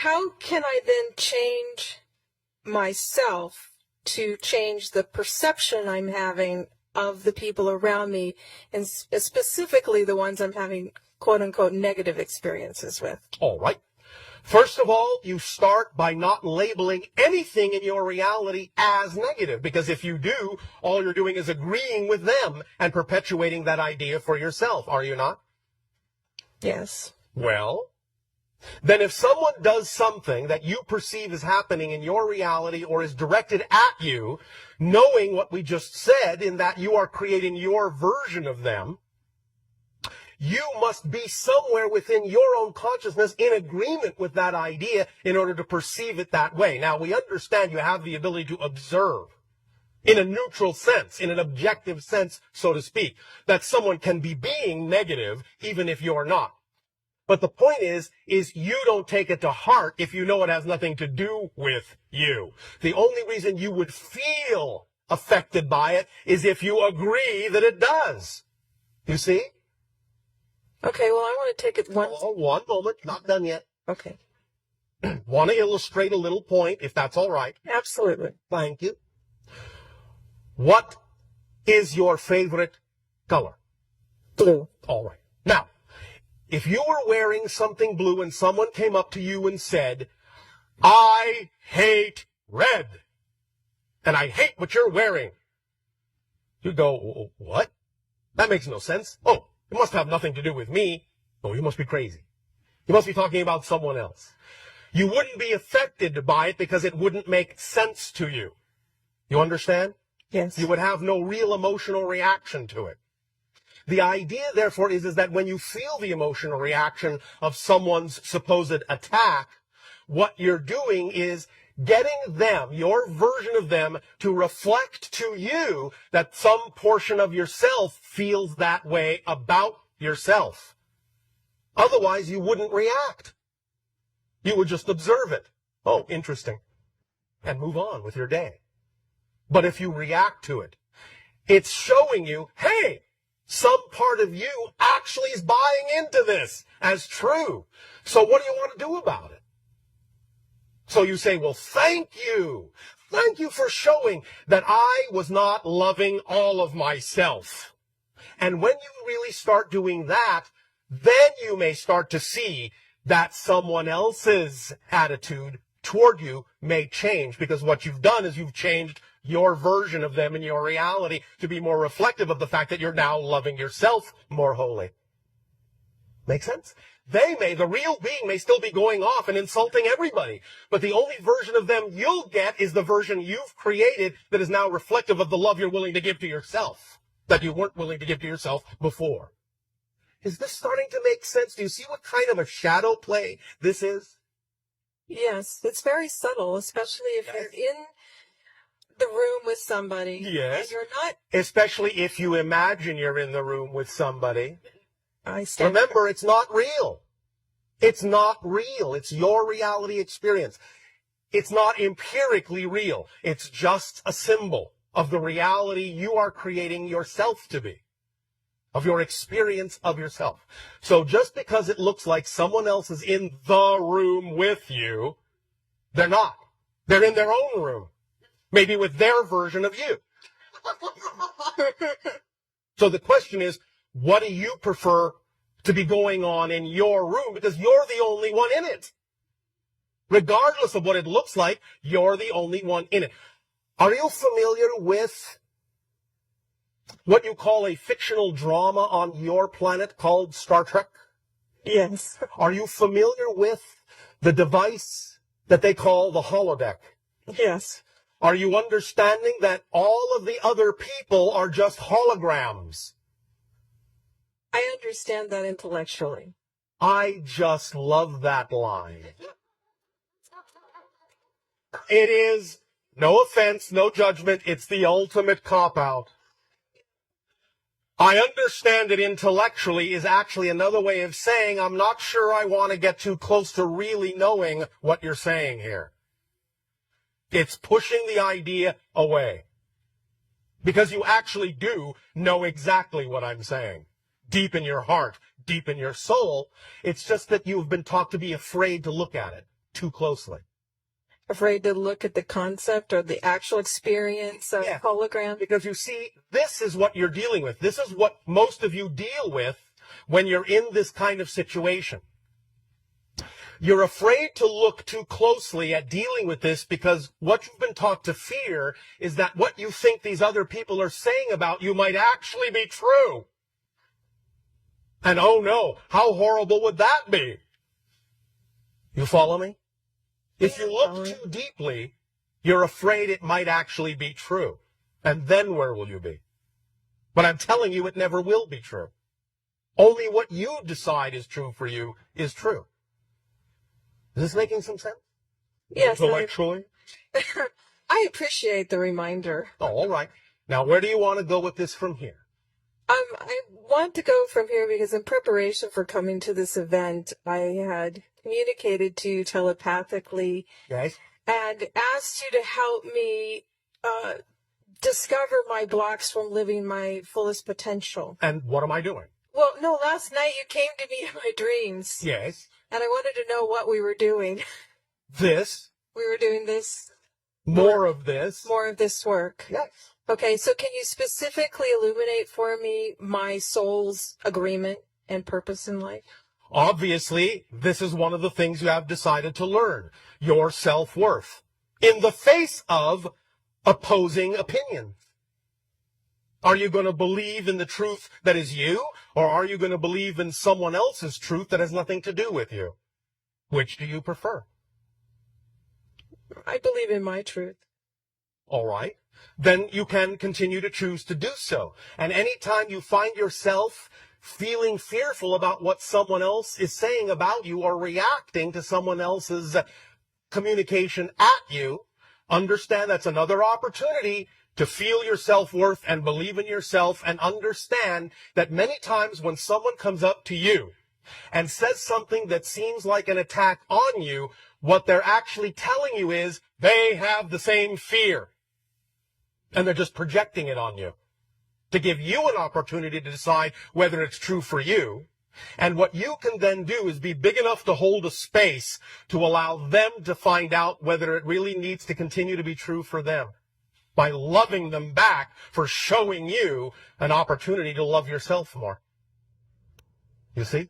how can I then change myself to change the perception I'm having of the people around me, and specifically the ones I'm having quote-unquote negative experiences with? All right. First of all, you start by not labeling anything in your reality as negative, because if you do, all you're doing is agreeing with them and perpetuating that idea for yourself, are you not? Yes. Well, then if someone does something that you perceive as happening in your reality or is directed at you, knowing what we just said in that you are creating your version of them, you must be somewhere within your own consciousness in agreement with that idea in order to perceive it that way. Now, we understand you have the ability to observe in a neutral sense, in an objective sense, so to speak, that someone can be being negative even if you're not. But the point is you don't take it to heart if you know it has nothing to do with you. The only reason you would feel affected by it is if you agree that it does. You see? Okay, well, I want to take it one... Oh, one moment, not done yet. Okay. Want to illustrate a little point, if that's all right. Absolutely. Thank you. What is your favorite color? Blue. All right. Now, if you were wearing something blue and someone came up to you and said, I hate red, and I hate what you're wearing, you'd go, what? That makes no sense. Oh, it must have nothing to do with me. Oh, you must be crazy. You must be talking about someone else. You wouldn't be affected by it because it wouldn't make sense to you. You understand? Yes. You would have no real emotional reaction to it. The idea, therefore, is that when you feel the emotional reaction of someone's supposed attack, what you're doing is getting them, your version of them, to reflect to you that some portion of yourself feels that way about yourself. Otherwise, you wouldn't react. You would just observe it. Oh, interesting. And move on with your day. But if you react to it, it's showing you, hey, some part of you actually is buying into this as true. So what do you want to do about it? So you say, well, thank you. Thank you for showing that I was not loving all of myself. And when you really start doing that, then you may start to see that someone else's attitude toward you may change, because what you've done is you've changed your version of them in your reality to be more reflective of the fact that you're now loving yourself more wholly. Make sense? The real being may still be going off and insulting everybody, but the only version of them you'll get is the version you've created that is now reflective of the love you're willing to give to yourself, that you weren't willing to give to yourself before. Is this starting to make sense? Do you see what kind of a shadow play this is? Yes, it's very subtle, especially if you're in the room with somebody. Yes. And you're not... Especially if you imagine you're in the room with somebody. Remember, it's not real. It's not real. It's your reality experience. It's not empirically real. It's just a symbol of the reality you are creating yourself to be, of your experience of yourself. So just because it looks like someone else is in the room with you, they're not. They're in their own room, maybe with their version of you. So the question is, what do you prefer to be going on in your room? Because you're the only one in it. Regardless of what it looks like, you're the only one in it. Are you familiar with what you call a fictional drama on your planet called Star Trek? Yes. Are you familiar with the device that they call the holodeck? Yes. Are you understanding that all of the other people are just holograms? I understand that intellectually. I just love that line. It is, no offense, no judgment, it's the ultimate cop-out. I understand it intellectually is actually another way of saying I'm not sure I want to get too close to really knowing what you're saying here. It's pushing the idea away. Because you actually do know exactly what I'm saying. Deep in your heart, deep in your soul. It's just that you've been taught to be afraid to look at it. too closely. Afraid to look at the concept or the actual experience of hologram? Because you see, this is what you're dealing with. This is what most of you deal with when you're in this kind of situation. You're afraid to look too closely at dealing with this because what you've been taught to fear is that what you think these other people are saying about you might actually be true. And oh no, how horrible would that be? You follow me? If you look too deeply, you're afraid it might actually be true. And then where will you be? But I'm telling you, it never will be true. Only what you decide is true for you is true. Is this making some sense? Yes. Intellectually? I appreciate the reminder. Oh, all right. Now, where do you want to go with this from here? I want to go from here because in preparation for coming to this event, I had communicated to you telepathically Yes. and asked you to help me discover my blocks from living my fullest potential. And what am I doing? Well, no, last night you came to me in my dreams. Yes. And I wanted to know what we were doing. This. We were doing this. More of this. More of this work. Yes. Okay, so can you specifically illuminate for me my soul's agreement and purpose in life? Obviously, this is one of the things you have decided to learn. Your self-worth. In the face of opposing opinions. Are you going to believe in the truth that is you, or are you going to believe in someone else's truth that has nothing to do with you? Which do you prefer? I believe in my truth. All right. Then you can continue to choose to do so. And anytime you find yourself feeling fearful about what someone else is saying about you or reacting to someone else's communication at you, understand that's another opportunity to feel your self-worth and believe in yourself, and understand that many times when someone comes up to you and says something that seems like an attack on you, what they're actually telling you is they have the same fear. And they're just projecting it on you to give you an opportunity to decide whether it's true for you. And what you can then do is be big enough to hold a space to allow them to find out whether it really needs to continue to be true for them, by loving them back for showing you an opportunity to love yourself more. You see?